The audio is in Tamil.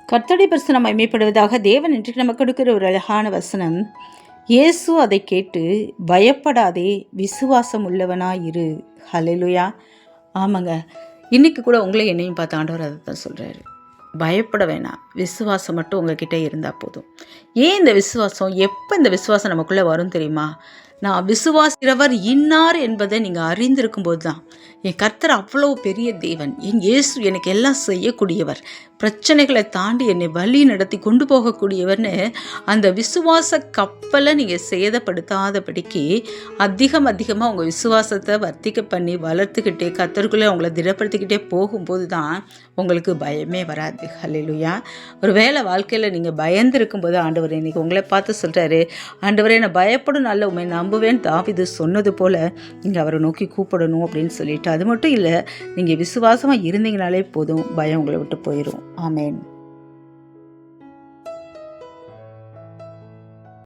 கர்த்தருடைய பரிசுத்தம் மகிமைப்படுவதாக. தேவன் இன்றைக்கு நமக்கு கொடுக்கிற ஒரு அழகான வசனம், இயேசு அதை கேட்டு பயப்படாதே, விசுவாசம் உள்ளவனாயிரு. ஹல்லேலூயா. ஆமாங்க, இன்றைக்கி கூட உங்களை என்னையும் பார்த்து ஆண்டவர் அதை தான் சொல்கிறாரு. பயப்பட வேணாம், விசுவாசம் மட்டும் உங்ககிட்ட இருந்தால் போதும். ஏன் இந்த விசுவாசம், எப்போ இந்த விசுவாசம் நமக்குள்ளே வரும் தெரியுமா? நான் விசுவாசிக்கிறவர் இன்னார் என்பதை நீங்கள் அறிந்திருக்கும் போது தான். என் கர்த்தர் அவ்வளோ பெரிய தேவன், என் இயேசு எனக்கு எல்லாம் செய்யக்கூடியவர், பிரச்சனைகளை தாண்டி என்னை வழி நடத்தி கொண்டு போகக்கூடியவர்னு அந்த விசுவாச கப்பலை நீங்கள் சேதப்படுத்தாதபடிக்கு அதிகமாக உங்கள் விசுவாசத்தை வர்த்திக்க பண்ணி வளர்த்துக்கிட்டே கர்த்தருக்குள்ளே உங்களை திடப்படுத்திக்கிட்டே போகும்போது தான் உங்களுக்கு பயமே வராது. ஹல்லேலூயா. ஒரு வேளை வாழ்க்கையில் நீங்கள் பயந்து இருக்கும்போது ஆண்டவர் இன்னைக்கு உங்களை பார்த்து சொல்கிறாரு, ஆண்டவரே நான் பயப்படும் நல்ல உண்மை நம்புவேன் தாவீது சொன்னது போல் நீங்கள் அவரை நோக்கி கூப்பிடணும் அப்படின்னு சொல்லிட்டு. அது மட்டும் இல்லை, நீங்கள் விசுவாசமாக இருந்தீங்கனாலே போதும், பயம் உங்களை விட்டு போயிடும். ஆமேன்.